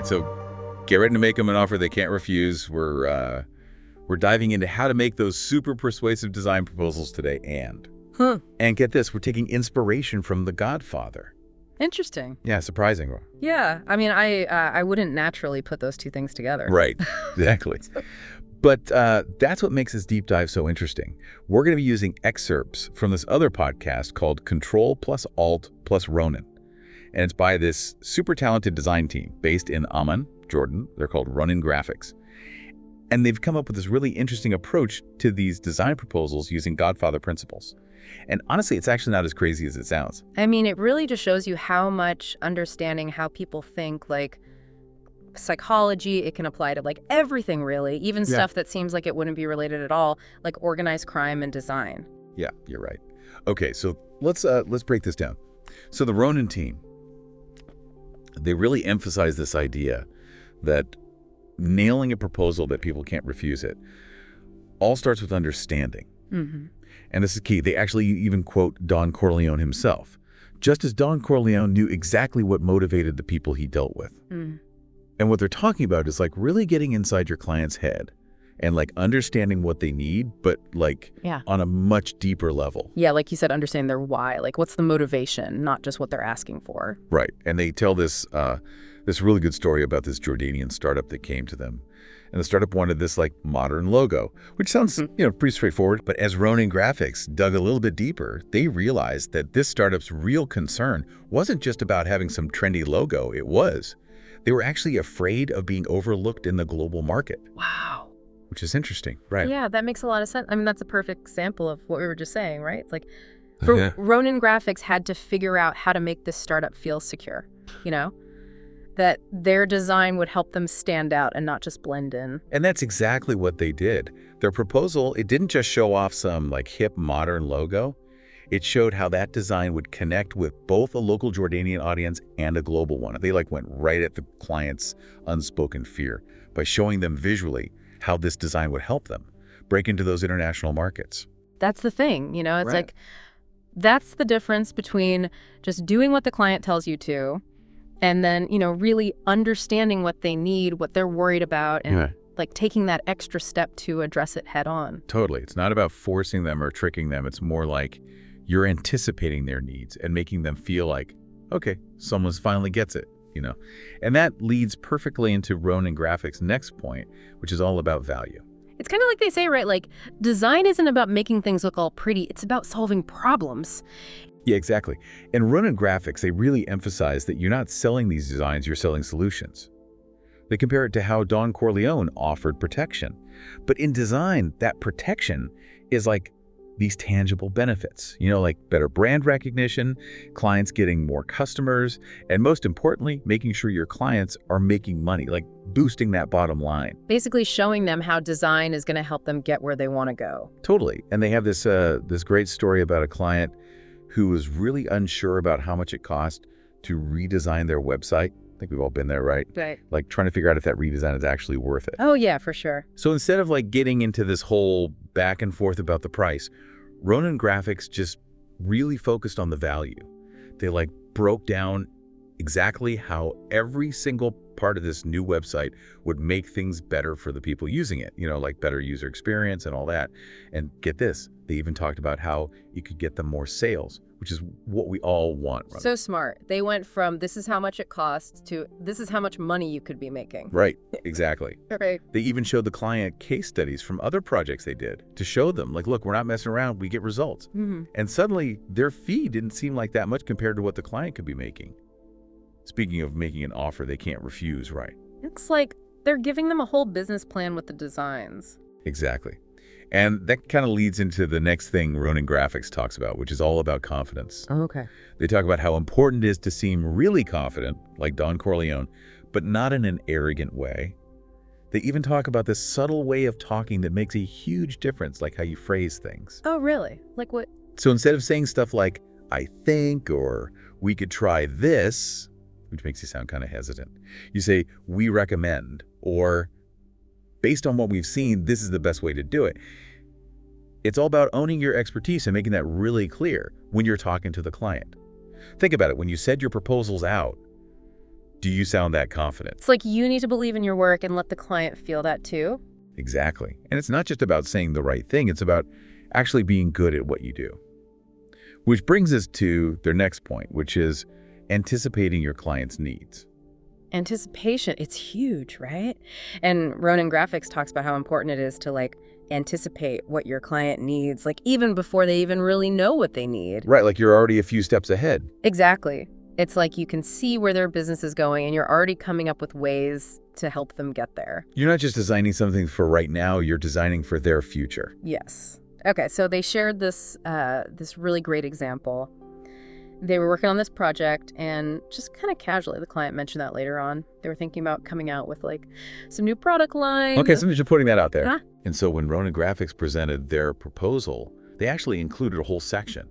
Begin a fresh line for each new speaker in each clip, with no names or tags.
right, so get ready to make them an offer they can't refuse. We're diving into how to make those super persuasive design proposals today, and get this, we're taking inspiration from The Godfather.
Interesting.
Yeah, surprising.
Yeah, I mean, I wouldn't naturally put those two things together.
Right, exactly. But that's what makes this deep dive so interesting. We're going to be using excerpts from this other podcast called Control plus Alt plus Ronin. And it's by this super talented design team based in Amman, Jordan. They're called Ronin Graphics. And they've come up with this really interesting approach to these design proposals using Godfather principles. And honestly, it's actually not as crazy as it sounds.
I mean, it really just shows you how much understanding how people think, like psychology, it can apply to like everything really, even stuff that seems like it wouldn't be related at all, like organized crime and design.
Yeah, you're right. Okay, so let's break this down. So the Ronin team, they really emphasize this idea that nailing a proposal that people can't refuse it all starts with understanding.
Mm-hmm.
And this is key. They actually even quote Don Corleone himself, just as Don Corleone knew exactly what motivated the people he dealt with.
Mm.
And what they're talking about is like really getting inside your client's head and like understanding what they need, but like on a much deeper level.
Yeah, like you said, understanding their why. Like what's the motivation, not just what they're asking for.
Right. And they tell this really good story about this Jordanian startup that came to them. And the startup wanted this like modern logo, which sounds, pretty straightforward. But as Ronin Graphics dug a little bit deeper, they realized that this startup's real concern wasn't just about having some trendy logo. They were actually afraid of being overlooked in the global market.
Wow.
Which is interesting, right?
Yeah, that makes a lot of sense. I mean, that's a perfect example of what we were just saying, right? It's like Ronin Graphics had to figure out how to make this startup feel secure, that their design would help them stand out and not just blend in.
And that's exactly what they did. Their proposal, it didn't just show off some like hip modern logo. It showed how that design would connect with both a local Jordanian audience and a global one. They like went right at the client's unspoken fear by showing them visually how this design would help them break into those international markets.
That's the thing, it's like, that's the difference between just doing what the client tells you to and then, really understanding what they need, what they're worried about, and like taking that extra step to address it head on.
Totally. It's not about forcing them or tricking them. It's more like you're anticipating their needs and making them feel like, okay, someone finally gets it, And that leads perfectly into Ronin Graphics' next point, which is all about value.
It's kind of like they say, right? Like, design isn't about making things look all pretty. It's about solving problems.
Yeah, exactly. And Ronin Graphics, they really emphasize that you're not selling these designs, you're selling solutions. They compare it to how Don Corleone offered protection. But in design, that protection is like these tangible benefits, like better brand recognition, clients getting more customers, and most importantly, making sure your clients are making money, like boosting that bottom line.
Basically showing them how design is going to help them get where they want to go.
Totally. And they have this great story about a client who was really unsure about how much it cost to redesign their website. I think we've all been there, right?
Right.
Like trying to figure out if that redesign is actually worth it.
Oh, yeah, for sure.
So instead of like getting into this whole back and forth about the price, Ronin Graphics just really focused on the value. They like broke down exactly how every single part of this new website would make things better for the people using it, like better user experience and all that. And get this, they even talked about how you could get them more sales, which is what we all want. Right?
So smart. They went from this is how much it costs to this is how much money you could be making.
Right, exactly.
Right.
They even showed the client case studies from other projects they did to show them, like, look, we're not messing around, we get results.
Mm-hmm.
And suddenly their fee didn't seem like that much compared to what the client could be making. Speaking of making an offer they can't refuse, right?
It's like they're giving them a whole business plan with the designs.
Exactly. And that kind of leads into the next thing Ronin Graphics talks about, which is all about confidence.
Oh, okay.
They talk about how important it is to seem really confident, like Don Corleone, but not in an arrogant way. They even talk about this subtle way of talking that makes a huge difference, like how you phrase things.
Oh, really? Like what?
So instead of saying stuff like, I think, or we could try this, which makes you sound kind of hesitant, you say, we recommend, or based on what we've seen, this is the best way to do it. It's all about owning your expertise and making that really clear when you're talking to the client. Think about it. When you send your proposals out, Do you sound that confident?
It's like you need to believe in your work and let the client feel that too.
Exactly. And it's not just about saying the right thing. It's about actually being good at what you do. Which brings us to their next point, which is anticipating your client's needs.
Anticipation, it's huge, right? And Ronin Graphics talks about how important it is to anticipate what your client needs, even before they even really know what they need.
Right, like you're already a few steps ahead.
Exactly. It's like you can see where their business is going and you're already coming up with ways to help them get there.
You're not just designing something for right now, you're designing for their future.
Yes. Okay, so they shared this really great example. They were working on this project and just kind of casually, the client mentioned that later on, they were thinking about coming out with some new product line.
Okay, so just putting that out there.
Huh?
And so when Ronin Graphics presented their proposal, they actually included a whole section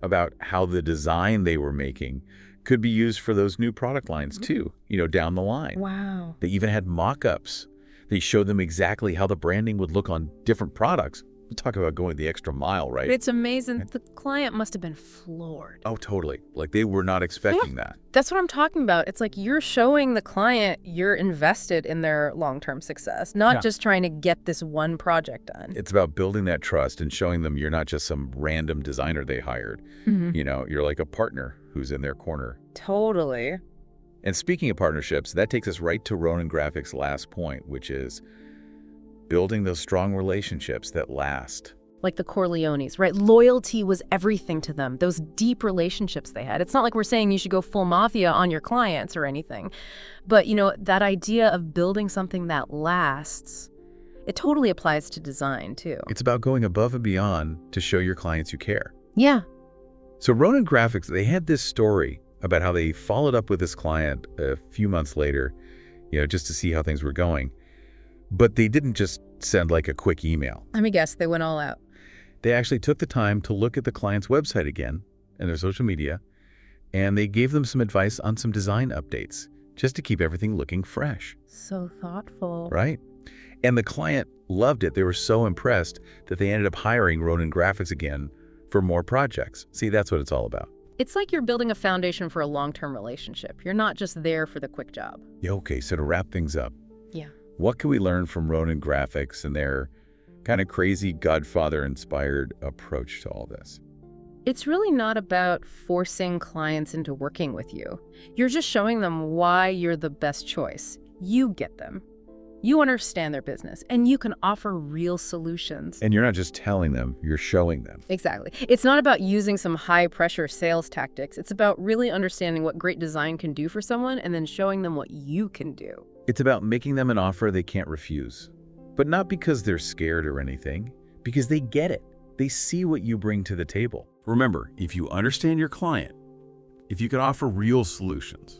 about how the design they were making could be used for those new product lines too, down the line.
Wow.
They even had mock-ups. They showed them exactly how the branding would look on different products. We talk about going the extra mile, right?
It's amazing. The client must have been floored.
Oh, totally. Like they were not expecting that.
That's what I'm talking about. It's like you're showing the client you're invested in their long-term success, not just trying to get this one project done.
It's about building that trust and showing them you're not just some random designer they hired. You're like a partner who's in their corner.
Totally.
And speaking of partnerships, that takes us right to Ronin Graphics' last point, which is building those strong relationships that last.
Like the Corleones, right? Loyalty was everything to them, those deep relationships they had. It's not like we're saying you should go full mafia on your clients or anything. But, that idea of building something that lasts, it totally applies to design, too.
It's about going above and beyond to show your clients you care.
Yeah.
So Ronin Graphics, they had this story about how they followed up with this client a few months later, just to see how things were going. But they didn't just send a quick email.
Let me guess, they went all out.
They actually took the time to look at the client's website again and their social media, and they gave them some advice on some design updates just to keep everything looking fresh.
So thoughtful.
Right? And the client loved it. They were so impressed that they ended up hiring Ronin Graphics again for more projects. See, that's what it's all about.
It's like you're building a foundation for a long-term relationship. You're not just there for the quick job.
Yeah, okay, so to wrap things up.
Yeah.
What can we learn from Ronin Graphics and their kind of crazy Godfather-inspired approach to all this?
It's really not about forcing clients into working with you. You're just showing them why you're the best choice. You get them. You understand their business, and you can offer real solutions.
And you're not just telling them, you're showing them.
Exactly. It's not about using some high-pressure sales tactics. It's about really understanding what great design can do for someone and then showing them what you can do.
It's about making them an offer they can't refuse. But not because they're scared or anything, because they get it. They see what you bring to the table.
Remember, if you understand your client, if you can offer real solutions,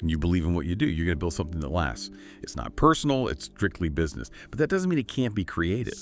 and you believe in what you do, you're going to build something that lasts. It's not personal, it's strictly business. But that doesn't mean it can't be creative.